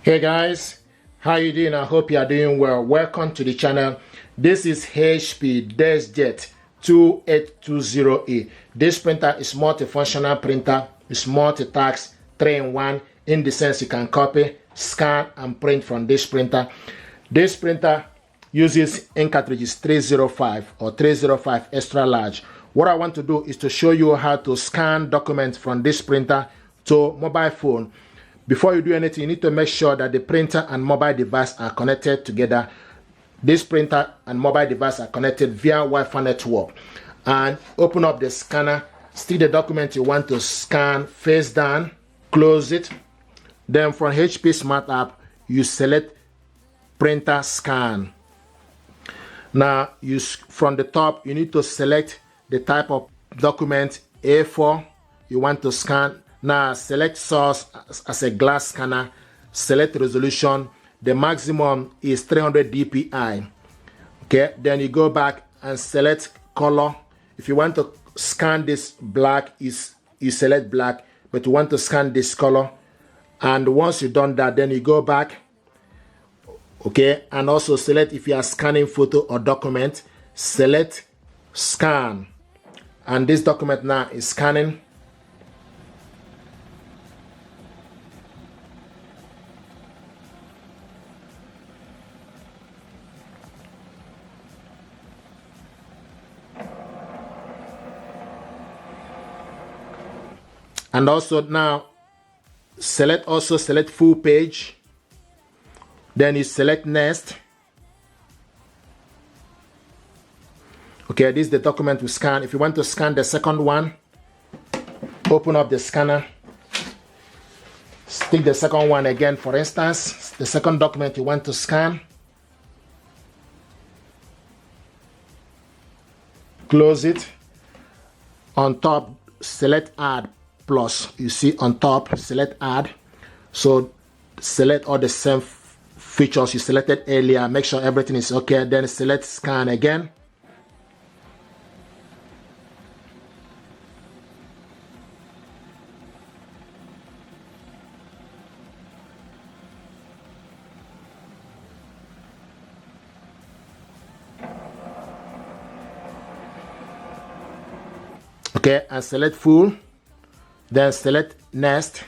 Hey guys, how you doing? I hope you are doing well. Welcome to the channel. This is HP Deskjet 2820A. This printer is multifunctional printer. It's multi-task 3-in-1 in the sense you can copy, scan and print from this printer. This printer uses ink cartridges 305 or 305 extra large. What I want to do is to show you how to scan documents from this printer to mobile phone. Before you do anything, you need to make sure that the printer and mobile device are connected together. This printer and mobile device are connected via Wi-Fi network. And open up the scanner, stick the document you want to scan face down, close it. Then from HP Smart App, you select printer scan. Now, from the top, you need to select the type of document A4 you want to scan. Now select source as a glass scanner, select resolution. The maximum is 300 dpi. Okay, then you go back and select color. If you want to scan this black, you select black, but you want to scan this color. And once you've done that, then you go back. Okay, and also select if you are scanning photo or document, select scan. And this document now is scanning. And also now select full page. Then you select next. Okay, this is the document we scan. If you want to scan the second one, open up the scanner. Stick the second one again, for instance, the second document you want to scan. Close it. On top, select add plus. You see on top, select add. So select all the same features you selected earlier. Make sure everything is okay. Then select scan again. Okay, and select full. Then select next.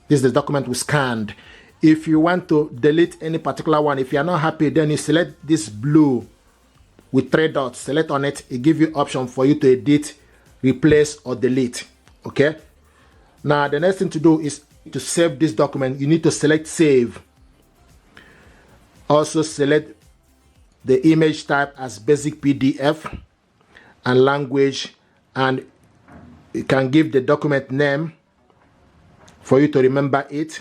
This is the document we scanned. If you want to delete any particular one, if you are not happy, then you select this blue with 3 dots. Select on it. It gives you option for you to edit, replace, or delete. Okay. Now the next thing to do is to save this document. You need to select save. Also select the image type as basic PDF and language, and you can give the document name for you to remember it,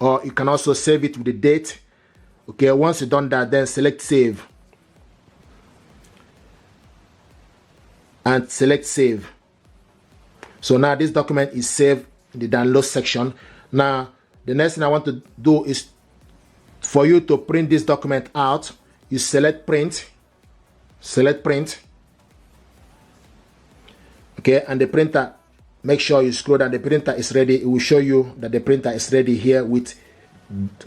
or you can also save it with the date. Okay, once you've done that, then select save and select save. So now this document is saved in the download section. Now the next thing I want to do is for you to print this document out. You select print, okay, and the printer, make sure you scroll down. The printer is ready. It will show you that the printer is ready here with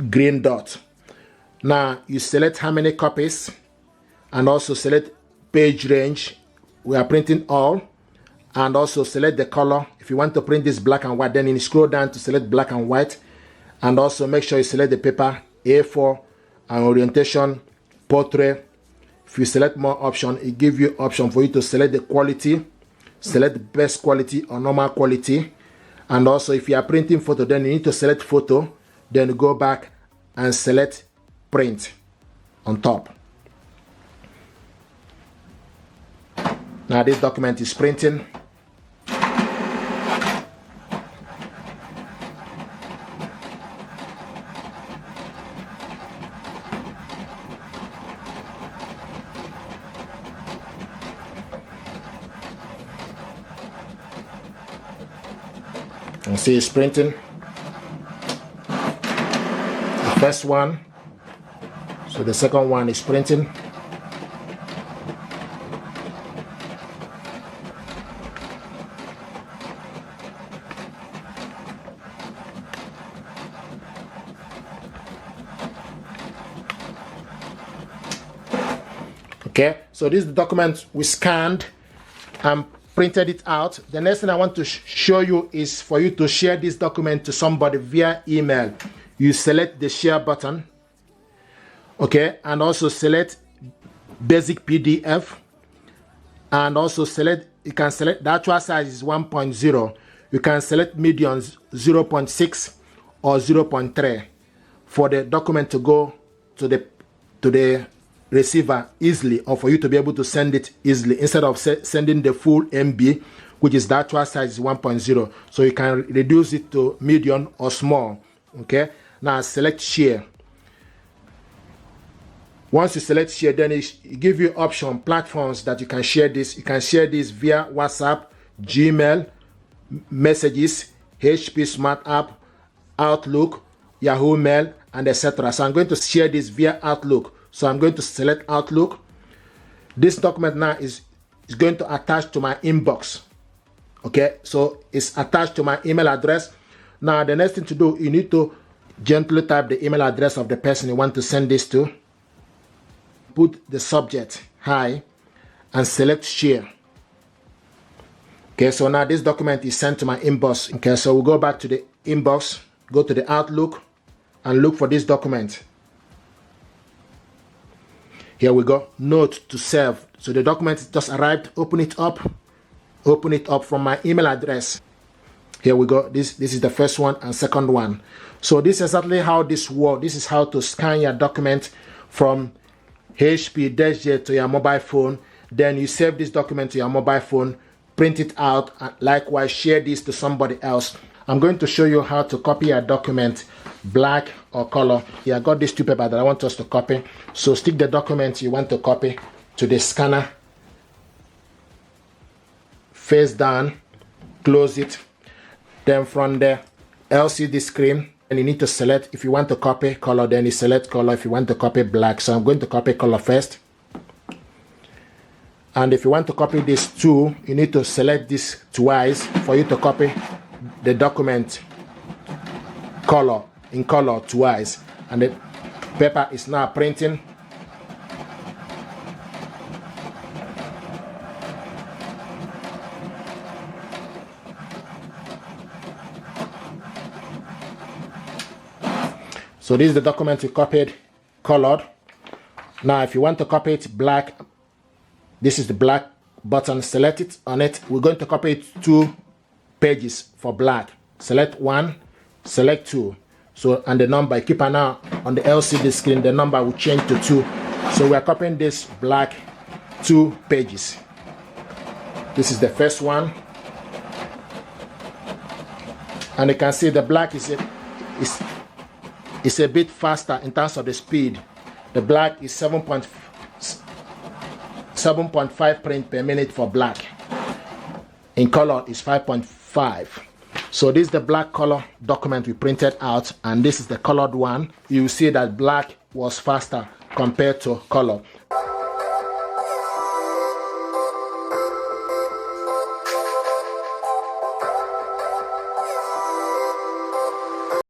green dot. Now you select how many copies and also select page range. We are printing all, and also select the color. If you want to print this black and white, then you scroll down to select black and white, and also make sure you select the paper A4 and orientation portrait. If you select more option, it gives you option for you to select the quality. Select the best quality or normal quality. And also if you are printing photo, then you need to select photo, then go back and select print on top. Now this document is printing. And see it's printing. The first one. So the second one is printing. Okay, so this is the document we scanned and printed it out. The next thing I want to show you is for you to share this document to somebody via email. You select the share button, okay, and also select basic PDF, and also select, you can select the actual size is 1.0. You can select medium 0.6 or 0.3 for the document to go to the receiver easily, or for you to be able to send it easily instead of sending the full MB, which is the actual size is 1.0. So you can reduce it to medium or small. Okay, now select share. Once you select share, then it give you option platforms that you can share this. You can share this via WhatsApp, Gmail, Messages, HP Smart App, Outlook, Yahoo Mail, and etc. So I'm going to share this via Outlook. So I'm going to select Outlook. This document now is going to attach to my inbox. Okay, so it's attached to my email address. Now the next thing to do, you need to gently type the email address of the person you want to send this to. Put the subject, hi, and select share. Okay, so now this document is sent to my inbox. Okay, so we'll go back to the inbox, go to the Outlook, and look for this document. Here we go, note to self. So the document just arrived. Open it up from my email address. Here we go. This is the first one and second one. So this is exactly how this works. This is how to scan your document from HP Deskjet to your mobile phone. Then you save this document to your mobile phone, print it out, and likewise share this to somebody else. I'm going to show you how to copy your document, black or color. Yeah, I got these two papers that I want us to copy. So stick the document you want to copy to the scanner, face down, close it. Then from the LCD screen, and you need to select, if you want to copy color, then you select color. If you want to copy black, so I'm going to copy color first. And if you want to copy this too, you need to select this twice for you to copy the document color in color twice. And the paper is now printing. So this is the document you copied, colored. Now if you want to copy it black, this is the black button, select it on it. We're going to copy it 2 pages for black. Select 1, select 2. So, and the number, keep an eye on the LCD screen, the number will change to 2. So we are copying this black 2 pages. This is the first one. And you can see the black is a bit faster in terms of the speed. The black is 7.5 print per minute for black. In color is 5.5. So this is the black color document we printed out, and this is the colored one. You see that black was faster compared to color.